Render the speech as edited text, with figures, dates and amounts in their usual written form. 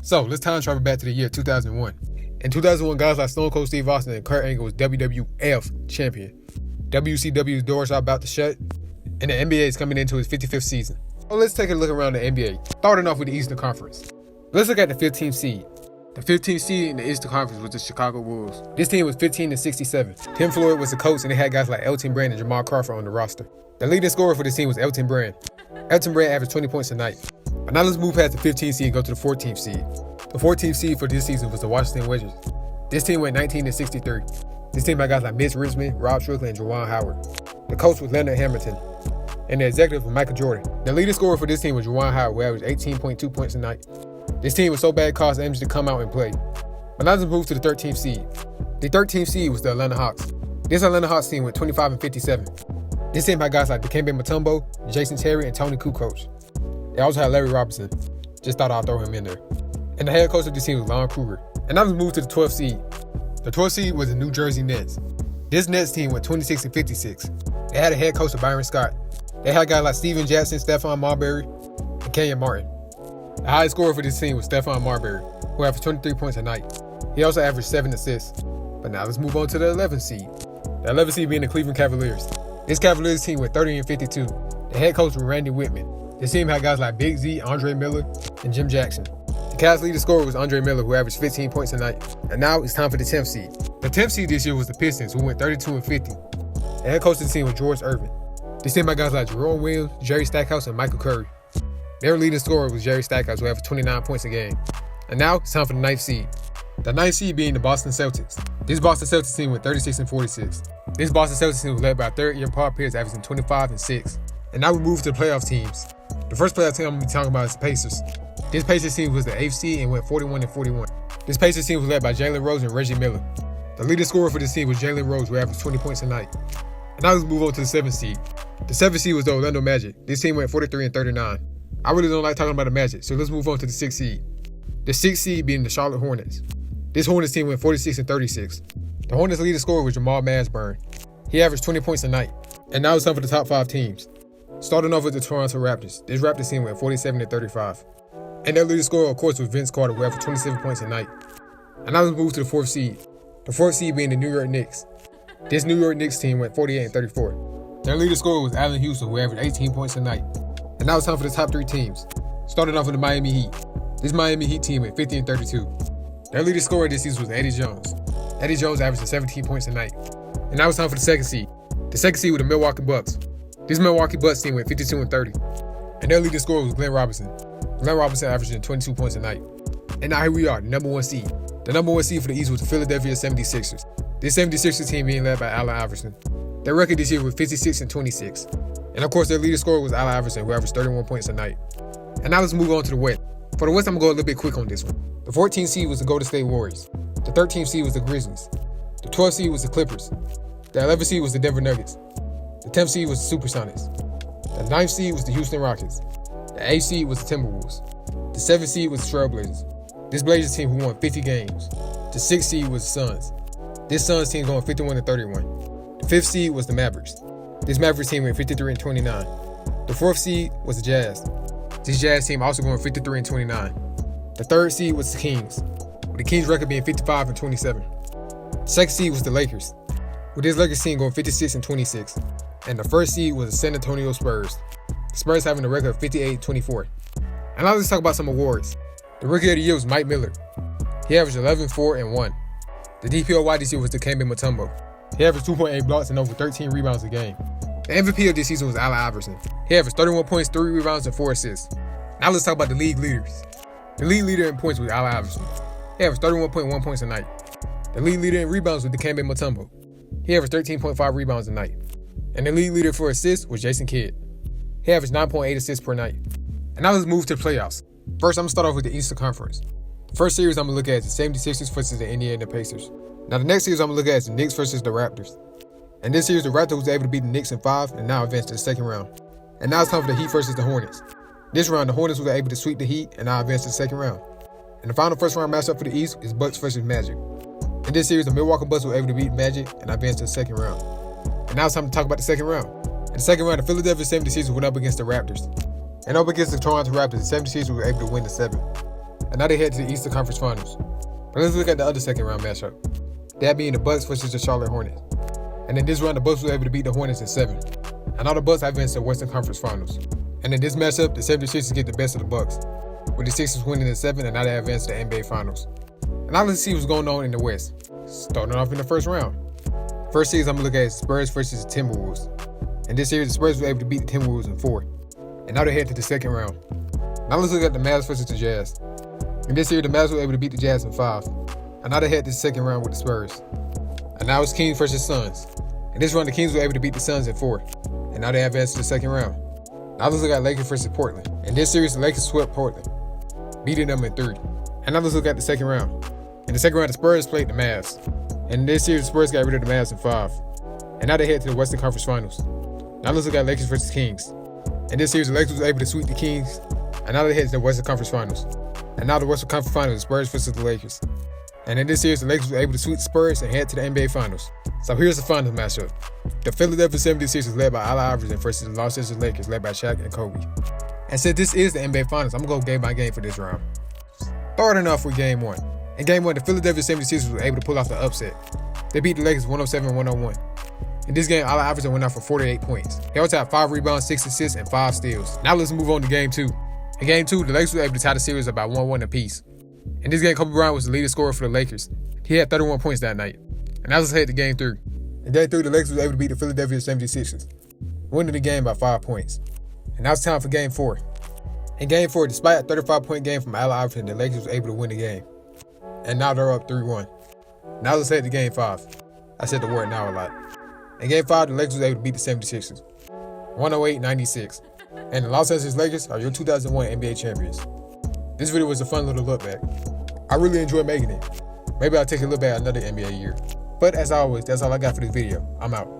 So let's time travel back to the year 2001. In 2001, guys like Stone Cold Steve Austin and Kurt Angle was WWF champion. WCW's doors are about to shut, and the NBA is coming into its 55th season. So let's take a look around the NBA, starting off with the Eastern Conference. Let's look at the 15th seed. The 15th seed in the Eastern Conference was the Chicago Bulls. This team was 15-67. Tim Floyd was the coach, and they had guys like Elton Brand and Jamal Crawford on the roster. The leading scorer for this team was Elton Brand. Elton Brand averaged 20 points a night. But now let's move past the 15th seed and go to the 14th seed. The 14th seed for this season was the Washington Wizards. This team went 19-63. This team had guys like Mitch Richmond, Rob Strickland, and Juwan Howard. The coach was Leonard Hamilton, and the executive was Michael Jordan. The leading scorer for this team was Juwan Howard, who averaged 18.2 points a night. This team was so bad it caused Amos to come out and play. But now let's move to the 13th seed. The 13th seed was the Atlanta Hawks. This Atlanta Hawks team went 25-57. This team had guys like Dikembe Mutombo, Jason Terry, and Tony Kukoc. They also had Larry Robinson. Just thought I'd throw him in there. And the head coach of this team was Lon Kruger. And now let's move to the 12th seed. The 12th seed was the New Jersey Nets. This Nets team went 26-56. They had a head coach of Byron Scott. They had guys like Steven Jackson, Stephon Marbury, and Kenyon Martin. The highest scorer for this team was Stephon Marbury, who averaged 23 points a night. He also averaged 7 assists. But now let's move on to the 11th seed. The 11th seed being the Cleveland Cavaliers. This Cavaliers team went 30-52. The head coach was Randy Whitman. This team had guys like Big Z, Andre Miller, and Jim Jackson. The Cavs' leading scorer was Andre Miller, who averaged 15 points a night. And now it's time for the 10th seed. The 10th seed this year was the Pistons, who went 32-50. The head coach of the team was George Irvin. This team had guys like Jerome Williams, Jerry Stackhouse, and Michael Curry. Their leading scorer was Jerry Stackhouse, who averaged 29 points a game. And now it's time for the 9th seed. The 9th seed being the Boston Celtics. This Boston Celtics team went 36-46. This Boston Celtics team was led by third-year Paul Pierce, averaging 25-6. And now we move to the playoff teams. The first playoff team I'm going to be talking about is the Pacers. This Pacers team was the 8th seed and went 41-41. This Pacers team was led by Jalen Rose and Reggie Miller. The leading scorer for this team was Jalen Rose, who averaged 20 points a night. And now let's move on to the 7th seed. The 7th seed was the Orlando Magic. This team went 43-39. I really don't like talking about the Magic, so let's move on to the 6th seed. The 6th seed being the Charlotte Hornets. This Hornets team went 46-36. The Hornets' leading scorer was Jamal Masburn. He averaged 20 points a night. And now it's time for the top 5 teams. Starting off with the Toronto Raptors. This Raptors team went 47-35. And their leading scorer, of course, was Vince Carter, who averaged 27 points a night. And now let's move to the 4th seed. The 4th seed being the New York Knicks. This New York Knicks team went 48-34. Their leading scorer was Allen Houston, who averaged 18 points a night. And now it's time for the top 3 teams. Starting off with the Miami Heat. This Miami Heat team went 50-32. Their leading scorer this season was Eddie Jones. Eddie Jones averaged 17 points a night. And now it's time for the 2nd seed. The 2nd seed was the Milwaukee Bucks. This Milwaukee Bucks team went 52-30. And their leading scorer was Glenn Robinson. Glenn Robinson averaging 22 points a night. And now here we are, the number 1 seed. The number 1 seed for the East was the Philadelphia 76ers. This 76ers team being led by Allen Iverson. Their record this year was 56-26. And of course, their leading scorer was Allen Iverson, who averaged 31 points a night. And now let's move on to the West. For the West, I'm going to go a little bit quick on this one. The 14th seed was the Golden State Warriors. The 13th seed was the Grizzlies. The 12th seed was the Clippers. The 11th seed was the Denver Nuggets. The 10th seed was the Supersonics. The 9th seed was the Houston Rockets. The 8th seed was the Timberwolves. The 7th seed was the Trailblazers. This Blazers team who won 50 games. The 6th seed was the Suns. This Suns team going 51-31. The 5th seed was the Mavericks. This Mavericks team went 53-29. The 4th seed was the Jazz. This Jazz team also going 53-29. The 3rd seed was the Kings, with the Kings record being 55-27. The 2nd seed was the Lakers, with this Lakers team going 56-26. And the 1st seed was the San Antonio Spurs. The Spurs having a record of 58-24. And now let's talk about some awards. The Rookie of the Year was Mike Miller. He averaged 11-4-1. The DPOY this year was Dikembe Mutombo. He averaged 2.8 blocks and over 13 rebounds a game. The MVP of this season was Allen Iverson. He averaged 31 points, 3 rebounds, and 4 assists. Now let's talk about the league leaders. The league leader in points was Allen Iverson. He averaged 31.1 points a night. The league leader in rebounds was Dikembe Mutombo. He averaged 13.5 rebounds a night. And the league leader for assists was Jason Kidd. He averaged 9.8 assists per night. And now let's move to the playoffs. First, I'm going to start off with the Eastern Conference. The first series I'm going to look at is the 76ers versus the Indiana Pacers. Now, the next series I'm going to look at is the Knicks versus the Raptors. And this series, the Raptors was able to beat the Knicks in 5 and now advanced to the 2nd round. And now it's time for the Heat versus the Hornets. This round, the Hornets were able to sweep the Heat and now advance to the 2nd round. And the final first round matchup for the East is Bucks versus Magic. In this series, the Milwaukee Bucks were able to beat Magic and advance to the 2nd round. And now it's time to talk about the 2nd round. In the 2nd round, the Philadelphia 76ers went up against the Raptors. And up against the Toronto Raptors, the 76ers were able to win the 7th. and now they head to the Eastern Conference Finals. But let's look at the other second round matchup. That being the Bucks versus the Charlotte Hornets. And in this round, the Bucks were able to beat the Hornets in 7. And now the Bucks have advanced to the Western Conference Finals. And in this matchup, the 76ers get the best of the Bucks, with the Sixers winning in 7, and now they advance to the NBA Finals. And now let's see what's going on in the West. Starting off in the first round. First series I'm going to look at is Spurs versus the Timberwolves. In this series, the Spurs were able to beat the Timberwolves in 4. And now they head to the second round. Now let's look at the Mavs versus the Jazz. In this series, the Mavs were able to beat the Jazz in 5. And now they head to the second round with the Spurs. And now it's Kings versus Suns. In this round, the Kings were able to beat the Suns in 4. And now they advance to the second round. Now let's look at Lakers versus Portland. In this series, the Lakers swept Portland, beating them in 3. And now let's look at the second round. In the second round, the Spurs played the Mavs. And in this series, the Spurs got rid of the Mavs in 5. And now they head to the Western Conference Finals. Now let's look at Lakers versus Kings. In this series, the Lakers were able to sweep the Kings. And now they head to the Western Conference Finals. And now the Western Conference Finals, the Spurs versus the Lakers. And in this series, the Lakers were able to sweep the Spurs and head to the NBA Finals. So here's the finals matchup. The Philadelphia 76ers led by Allen Iverson versus the Los Angeles Lakers led by Shaq and Kobe. And since this is the NBA Finals, I'm going to go game by game for this round. Starting off with Game 1. In Game 1, the Philadelphia 76ers were able to pull off the upset. They beat the Lakers 107-101. In this game, Allen Iverson went out for 48 points. He also had 5 rebounds, 6 assists, and 5 steals. Now let's move on to Game 2. In Game 2, the Lakers were able to tie the series up by 1-1 apiece. In this game, Kobe Bryant was the leading scorer for the Lakers. He had 31 points that night. And now let's head to Game 3. In Game 3, the Lakers were able to beat the Philadelphia 76ers, winning the game by 5 points. And now it's time for Game 4. In Game 4, despite a 35-point game from Allen Iverson, the Lakers were able to win the game. And now they're up 3-1. Now let's head to Game 5. I said the word now a lot. In Game 5, the Lakers were able to beat the 76ers, 108-96. And the Los Angeles Lakers are your 2001 NBA champions. This video was a fun little look back. I really enjoyed making it. Maybe I'll take a look back at another NBA year. But as always, that's all I got for this video. I'm out.